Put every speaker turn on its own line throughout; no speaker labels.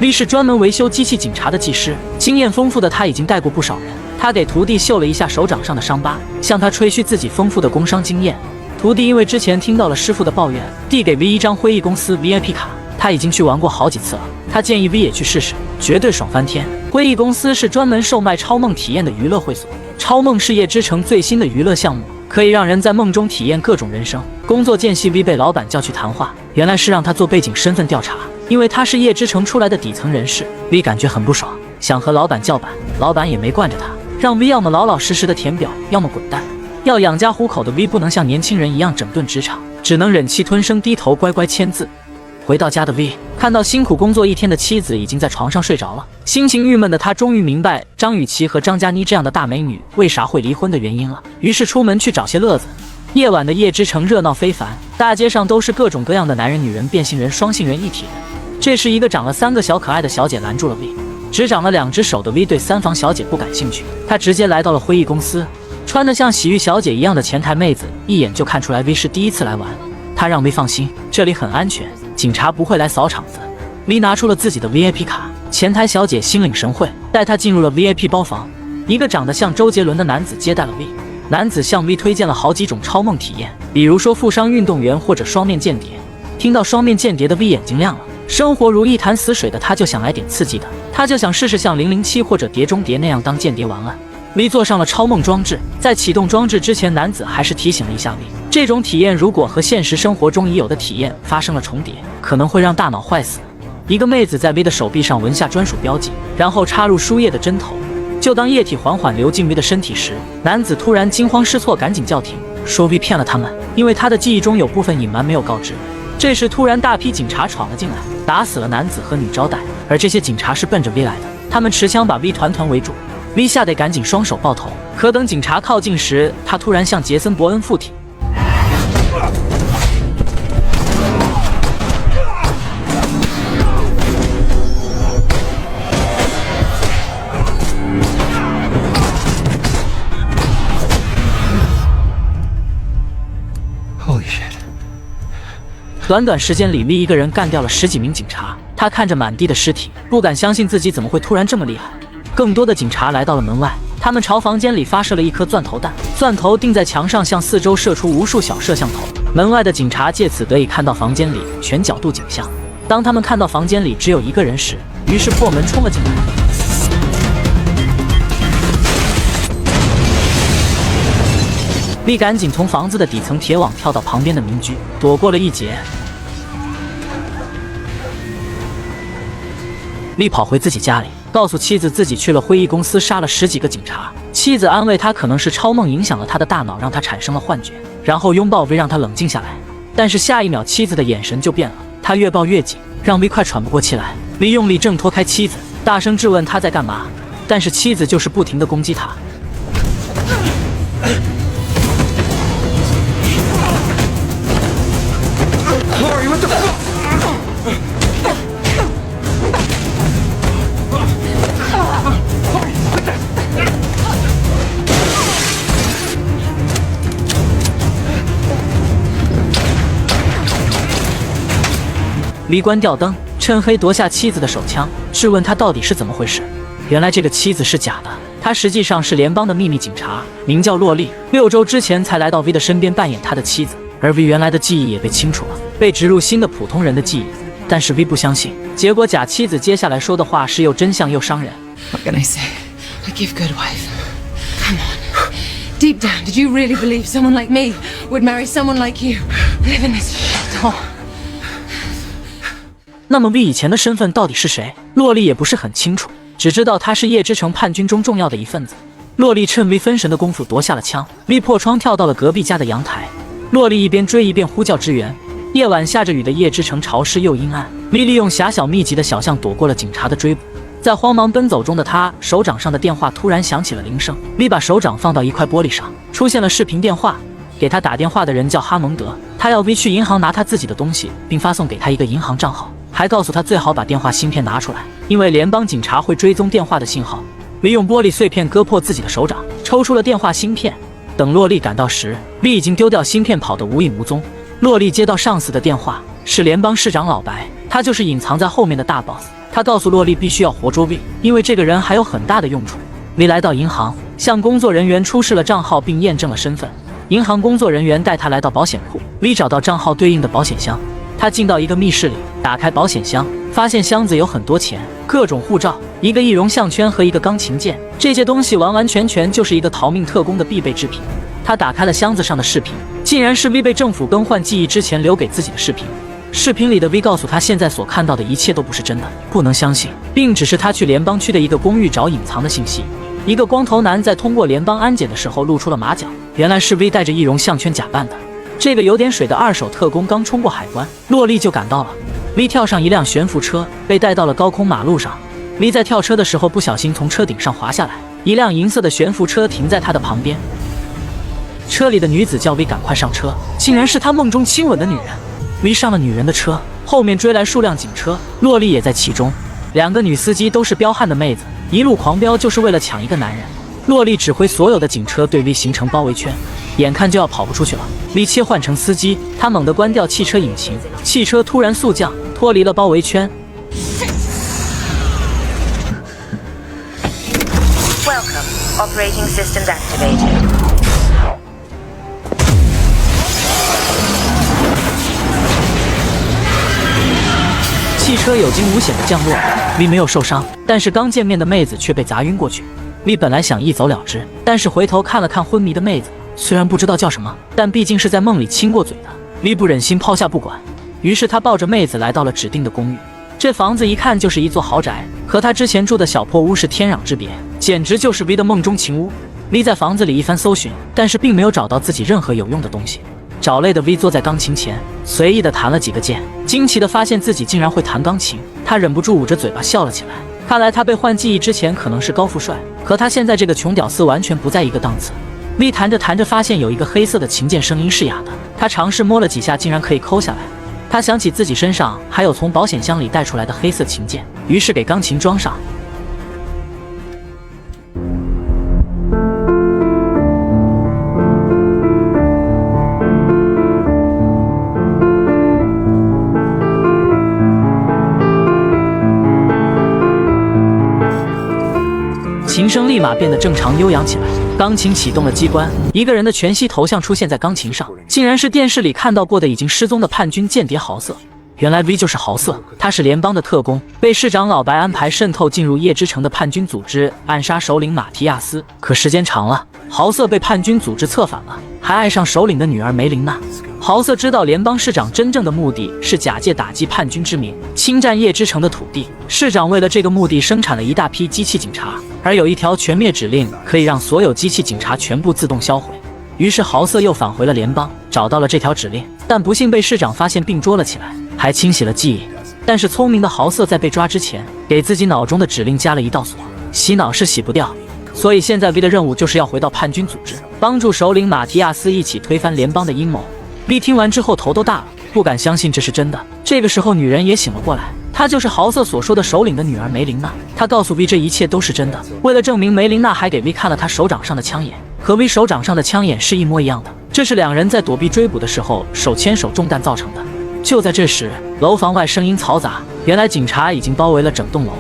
V 是专门维修机器警察的技师，经验丰富的他已经带过不少人。他给徒弟绣了一下手掌上的伤疤，向他吹嘘自己丰富的工伤经验。徒弟因为之前听到了师傅的抱怨，递给 V 一张辉翼公司 VIP 卡。他已经去玩过好几次了，他建议 V 也去试试，绝对爽翻天。辉翼公司是专门售卖超梦体验的娱乐会所，超梦是夜之城最新的娱乐项目，可以让人在梦中体验各种人生。工作间隙 V 被老板叫去谈话，原来是让他做背景身份调查。因为他是夜之城出来的底层人士 ，V 感觉很不爽，想和老板叫板，老板也没惯着他，让 V 要么老老实实的填表，要么滚蛋。要养家糊口的 V 不能像年轻人一样整顿职场，只能忍气吞声，低头乖乖签字。回到家的 V 看到辛苦工作一天的妻子已经在床上睡着了，心情郁闷的他终于明白张雨绮和张嘉倪这样的大美女为啥会离婚的原因了，于是出门去找些乐子。夜晚的夜之城热闹非凡，大街上都是各种各样的男人、女人、变性人、双性人一体人。这时，一个长了3个小可爱的小姐拦住了 V。只长了2只手的 V 对3房小姐不感兴趣，他直接来到了辉翼公司。穿得像洗浴小姐一样的前台妹子一眼就看出来 V 是第一次来玩，他让 V 放心，这里很安全，警察不会来扫场子。V 拿出了自己的 VIP 卡，前台小姐心领神会，带他进入了 VIP 包房。一个长得像周杰伦的男子接待了 V。男子向 V 推荐了好几种超梦体验，比如说富商运动员或者双面间谍。听到双面间谍的 V 眼睛亮了，生活如一潭死水的他就想来点刺激的，他就想试试像007或者碟中谍那样当间谍玩玩。V 坐上了超梦装置，在启动装置之前，男子还是提醒了一下 V， 这种体验如果和现实生活中已有的体验发生了重叠，可能会让大脑坏死。一个妹子在 V 的手臂上纹下专属标记，然后插入输液的针头。就当液体缓缓流进 V 的身体时，男子突然惊慌失措，赶紧叫停，说 V 骗了他们，因为他的记忆中有部分隐瞒没有告知。这时突然大批警察闯了进来，打死了男子和女招待，而这些警察是奔着 V 来的，他们持枪把 V 团团围住。V 吓得赶紧双手抱头，可等警察靠近时，他突然向杰森·伯恩附体。短短时间里 ，V 一个人干掉了10几名警察。他看着满地的尸体，不敢相信自己怎么会突然这么厉害。更多的警察来到了门外，他们朝房间里发射了一颗钻头弹，钻头钉在墙上，向四周射出无数小摄像头。门外的警察借此得以看到房间里全角度景象。当他们看到房间里只有一个人时，于是破门冲了进来。V 赶紧从房子的底层铁网跳到旁边的民居，躲过了一劫。V 跑回自己家里，告诉妻子自己去了辉翼公司杀了10几个警察。妻子安慰他可能是超梦影响了他的大脑，让他产生了幻觉，然后拥抱 V 让他冷静下来。但是下一秒妻子的眼神就变了，她越抱越紧，让 V 快喘不过气来。V 用力挣脱开妻子，大声质问他在干嘛，但是妻子就是不停地攻击他。V 关掉灯，趁黑夺下妻子的手枪，质问他到底是怎么回事。原来这个妻子是假的，她实际上是联邦的秘密警察，名叫洛丽，6周之前才来到 V 的身边扮演他的妻子。而 V 原来的记忆也被清除了，被植入新的普通人的记忆。但是 V 不相信，结果假妻子接下来说的话是又真相又伤人。
What can I say? A give good wife. Come on. Deep down, did you really believe someone like me would marry someone like you? Live in this shithole.
那么 V 以前的身份到底是谁？洛丽也不是很清楚，只知道他是夜之城叛军中重要的一份子。洛丽趁 V 分神的功夫夺下了枪 ，V 破窗跳到了隔壁家的阳台。洛丽一边追一边呼叫支援。夜晚下着雨的夜之城潮湿又阴暗 ，V 利用狭小密集的小巷躲过了警察的追捕。在慌忙奔走中的他，手掌上的电话突然响起了铃声。V 把手掌放到一块玻璃上，出现了视频电话。给他打电话的人叫哈蒙德，他要 V 去银行拿他自己的东西，并发送给他一个银行账号。还告诉他最好把电话芯片拿出来，因为联邦警察会追踪电话的信号。V 用玻璃碎片割破自己的手掌，抽出了电话芯片。等洛丽赶到时 ，V 已经丢掉芯片跑得无影无踪。洛丽接到上司的电话，是联邦市长老白，他就是隐藏在后面的大 boss。他告诉洛丽必须要活捉 V， 因为这个人还有很大的用处。V 来到银行，向工作人员出示了账号并验证了身份。银行工作人员带他来到保险库 ，V 找到账号对应的保险箱。他进到一个密室里，打开保险箱，发现箱子有很多钱、各种护照、一个易容项圈和一个钢琴键。这些东西完完全全就是一个逃命特工的必备制品。他打开了箱子上的视频，竟然是 V 被政府更换记忆之前留给自己的视频。视频里的 V 告诉他，现在所看到的一切都不是真的，不能相信，并指示他去联邦区的一个公寓找隐藏的信息。一个光头男在通过联邦安检的时候露出了马脚，原来是 V 带着易容项圈假扮的。这个有点水的二手特工刚冲过海关，洛丽就赶到了。V 跳上一辆悬浮车，被带到了高空马路上。V 在跳车的时候不小心从车顶上滑下来，一辆银色的悬浮车停在他的旁边。车里的女子叫 V 赶快上车，竟然是他梦中亲吻的女人。V 上了女人的车，后面追来数辆警车，洛丽也在其中。两个女司机都是彪悍的妹子，一路狂飙就是为了抢一个男人。洛丽指挥所有的警车对 V 形成包围圈，眼看就要跑不出去了。V 切换成司机，他猛地关掉汽车引擎，汽车突然速降，脱离了包围圈。
Welcome. Operating systems activated.
汽车有惊无险的降落 ，V 没有受伤，但是刚见面的妹子却被砸晕过去。V 本来想一走了之，但是回头看了看昏迷的妹子，虽然不知道叫什么，但毕竟是在梦里亲过嘴的 ，V 不忍心抛下不管，于是他抱着妹子来到了指定的公寓。这房子一看就是一座豪宅，和他之前住的小破屋是天壤之别，简直就是 V 的梦中情屋。V 在房子里一番搜寻，但是并没有找到自己任何有用的东西。找累的 V 坐在钢琴前，随意的弹了几个键，惊奇的发现自己竟然会弹钢琴，他忍不住捂着嘴巴笑了起来。看来他被换记忆之前可能是高富帅，和他现在这个穷屌丝完全不在一个档次。V 弹着弹着发现有一个黑色的琴键声音是哑的，他尝试摸了几下，竟然可以抠下来。他想起自己身上还有从保险箱里带出来的黑色琴键，于是给钢琴装上。琴声立马变得正常悠扬起来，钢琴启动了机关，一个人的全息头像出现在钢琴上，竟然是电视里看到过的已经失踪的叛军间谍豪瑟。原来 V 就是豪瑟，他是联邦的特工，被市长老白安排渗透进入夜之城的叛军组织，暗杀首领马提亚斯。可时间长了，豪瑟被叛军组织策反了，还爱上首领的女儿梅琳娜。豪瑟知道联邦市长真正的目的是假借打击叛军之名，侵占夜之城的土地。市长为了这个目的生产了一大批机器警察，而有一条全灭指令，可以让所有机器警察全部自动销毁。于是豪瑟又返回了联邦，找到了这条指令，但不幸被市长发现并捉了起来，还清洗了记忆。但是聪明的豪瑟在被抓之前，给自己脑中的指令加了一道锁，洗脑是洗不掉。所以现在 V 的任务就是要回到叛军组织，帮助首领马提亚斯一起推翻联邦的阴谋。V 听完之后头都大了，不敢相信这是真的。这个时候女人也醒了过来，她就是豪瑟所说的首领的女儿梅琳娜。她告诉 V 这一切都是真的。为了证明，梅琳娜还给 V 看了她手掌上的枪眼，和 V 手掌上的枪眼是一模一样的。这是两人在躲避追捕的时候手牵手中弹造成的。就在这时，楼房外声音嘈杂，原来警察已经包围了整栋楼。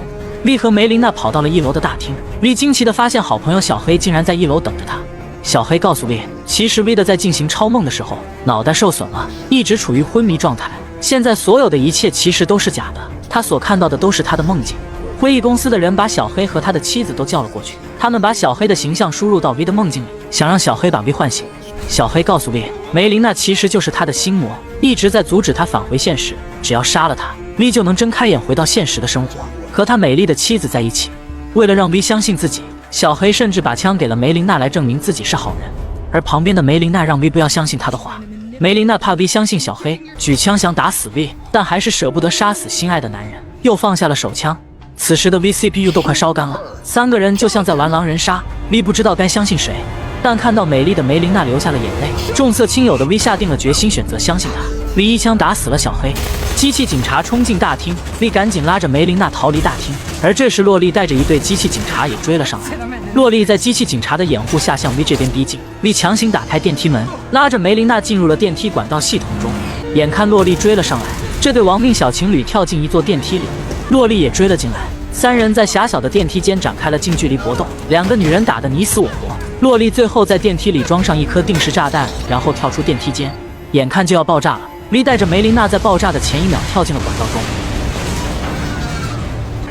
V 和梅琳娜跑到了1楼的大厅， V 惊奇地发现好朋友小黑竟然在1楼等着他。小黑告诉 V， 其实 V 的在进行超梦的时候脑袋受损了，一直处于昏迷状态，现在所有的一切其实都是假的，他所看到的都是他的梦境。会议公司的人把小黑和他的妻子都叫了过去，他们把小黑的形象输入到 V 的梦境里，想让小黑把 V 唤醒。小黑告诉 V， 梅琳娜其实就是他的心魔，一直在阻止他返回现实，只要杀了他， V 就能睁开眼回到现实的生活，和他美丽的妻子在一起。为了让 V 相信自己，小黑甚至把枪给了梅琳娜来证明自己是好人，而旁边的梅琳娜让 V 不要相信他的话。梅琳娜怕 V 相信小黑，举枪想打死 V， 但还是舍不得杀死心爱的男人，又放下了手枪。此时的 V CPU 都快烧干了，三个人就像在玩狼人杀， V 不知道该相信谁，但看到美丽的梅琳娜流下了眼泪，重色轻友的 V 下定了决心，选择相信她。V 一枪打死了小黑。机器警察冲进大厅， V 赶紧拉着梅琳娜逃离大厅，而这时洛丽带着一队机器警察也追了上来。洛丽在机器警察的掩护下向 V 这边逼近， V 强行打开电梯门，拉着梅琳娜进入了电梯管道系统中。眼看洛丽追了上来，这对亡命小情侣跳进一座电梯里，洛丽也追了进来，三人在狭小的电梯间展开了近距离搏斗，两个女人打得你死我活。洛丽最后在电梯里装上一颗定时炸弹，然后跳出电梯间，眼看就要爆炸了。丽带着梅琳娜在爆炸的前一秒跳进了管道中。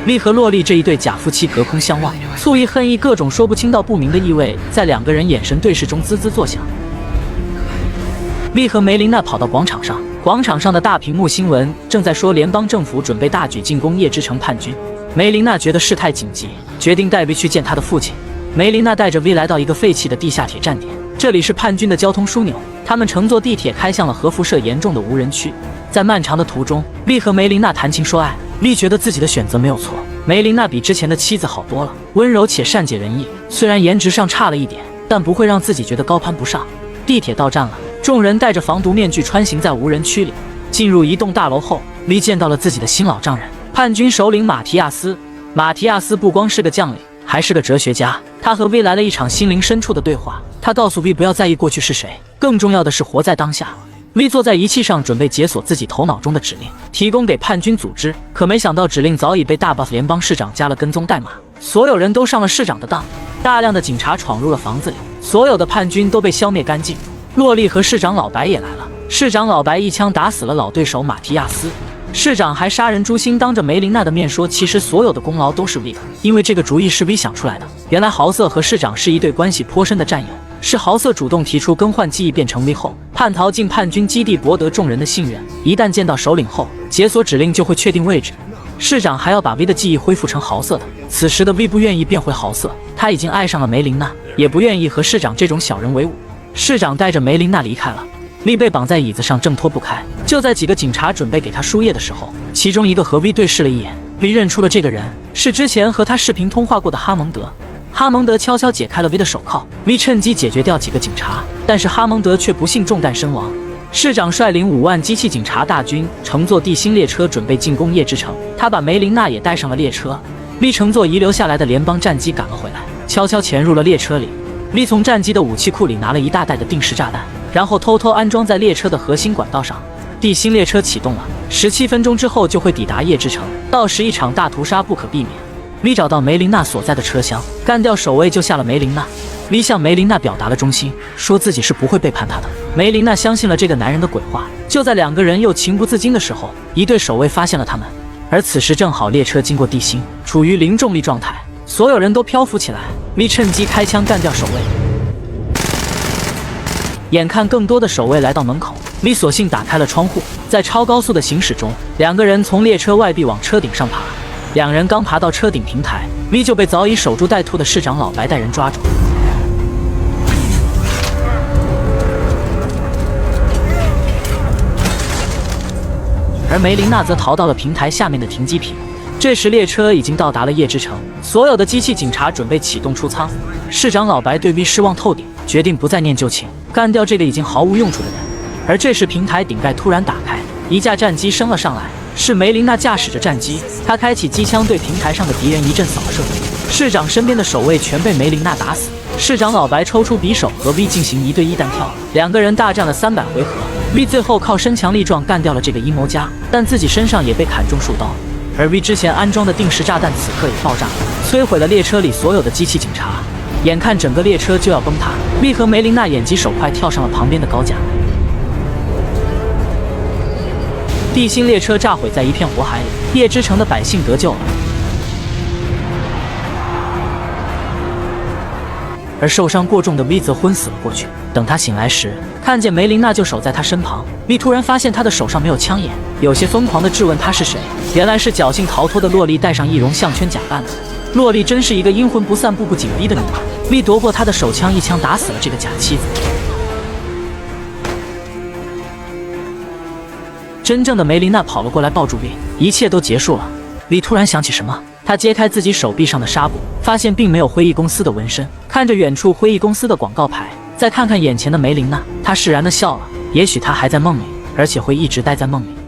丽和洛丽这一对假夫妻隔空相望，醋意恨意，各种说不清道不明的意味在两个人眼神对视中滋滋作响。丽和梅琳娜跑到广场上，广场上的大屏幕新闻正在说联邦政府准备大举进攻夜之城叛军。梅琳娜觉得事态紧急，决定带 V 去见她的父亲。梅琳娜带着 V 来到一个废弃的地下铁站点，这里是叛军的交通枢纽。他们乘坐地铁开向了核辐射严重的无人区。在漫长的途中， V 和梅琳娜谈情说爱。V 觉得自己的选择没有错，梅琳娜比之前的妻子好多了，温柔且善解人意。虽然颜值上差了一点，但不会让自己觉得高攀不上。地铁到站了，众人戴着防毒面具穿行在无人区里。进入一栋大楼后， V 见到了自己的新老丈人，叛军首领马提亚斯。马提亚斯不光是个将领，还是个哲学家。他和 V 来了一场心灵深处的对话。他告诉 V 不要在意过去是谁，更重要的是活在当下。V 坐在仪器上准备解锁自己头脑中的指令，提供给叛军组织。可没想到指令早已被大 boss 联邦市长加了跟踪代码，所有人都上了市长的当。大量的警察闯入了房子里，所有的叛军都被消灭干净。洛丽和市长老白也来了，市长老白一枪打死了老对手马提亚斯。市长还杀人诛心，当着梅琳娜的面说，其实所有的功劳都是 V 的，因为这个主意是 V 想出来的。原来豪瑟和市长是一对关系颇深的战友，是豪瑟主动提出更换记忆变成 V 后，叛逃进叛军基地，博得众人的信任。一旦见到首领后，解锁指令就会确定位置。市长还要把 V 的记忆恢复成豪瑟的。此时的 V 不愿意变回豪瑟，他已经爱上了梅琳娜，也不愿意和市长这种小人为伍。市长带着梅琳娜离开了。V 被绑在椅子上挣脱不开，就在几个警察准备给他输液的时候，其中一个和 V 对视了一眼。V 认出了这个人是之前和他视频通话过的哈蒙德。哈蒙德悄悄解开了 V 的手铐， V 趁机解决掉几个警察，但是哈蒙德却不幸中弹身亡。市长率领5万机器警察大军乘坐地心列车准备进攻夜之城，他把梅琳娜也带上了列车。 V 乘坐遗留下来的联邦战机赶了回来，悄悄潜入了列车里。 V 从战机的武器库里拿了一大袋的定时炸弹，然后偷偷安装在列车的核心管道上。地心列车启动了，17分钟之后就会抵达夜之城，到时一场大屠杀不可避免。V 找到梅琳娜所在的车厢，干掉守卫救下了梅琳娜。V 向梅琳娜表达了忠心，说自己是不会背叛她的。梅琳娜相信了这个男人的鬼话。就在两个人又情不自禁的时候，一队守卫发现了他们，而此时正好列车经过地心，处于零重力状态。 所有人都漂浮起来 ，V 趁机开枪干掉守卫。眼看更多的守卫来到门口 ，V 索性打开了窗户，在超高速的行驶中，两个人从列车外壁往车顶上爬。两人刚爬到车顶平台 ，V 就被早已守株待兔的市长老白带人抓住。而梅琳娜则逃到了平台下面的停机坪。 这时，列车已经到达了夜之城，所有的机器警察准备启动出舱。市长老白对 V 失望透顶，决定不再念旧情，干掉这个已经毫无用处的人。而这时，平台顶盖突然打开，一架战机升了上来，是梅琳娜驾驶着战机，她开启机枪对平台上的敌人一阵扫射。市长身边的守卫全被梅琳娜打死。市长老白抽出匕首和 V 进行1对1单挑，两个人大战了300回合。V 最后靠身强力壮干掉了这个阴谋家，但自己身上也被砍中数刀。 而 V 之前安装的定时炸弹此刻也爆炸了，摧毁了列车里所有的机器警察。眼看整个列车就要崩塌 ，V 和梅琳娜眼疾手快跳上了旁边的高架。地心列车炸毁在一片火海里，夜之城的百姓得救了。而受伤过重的 V 则昏死了过去。等他醒来时，看见梅琳娜就守在他身旁。V 突然发现他的手上没有枪眼，有些疯狂地质问他是谁。原来是侥幸逃脱的洛丽戴上易容项圈假扮的。洛丽真是一个阴魂不散、步步紧逼的女人。V 夺过他的手枪，一枪打死了这个假妻子。真正的梅琳娜跑了过来，抱住 V， 一切都结束了。V 突然想起什么。 他揭开自己手臂上的纱布，发现并没有辉毅公司的纹身。看着远处辉毅公司的广告牌，再看看眼前的梅琳娜，他释然地笑了。也许他还在梦里，而且会一直待在梦里。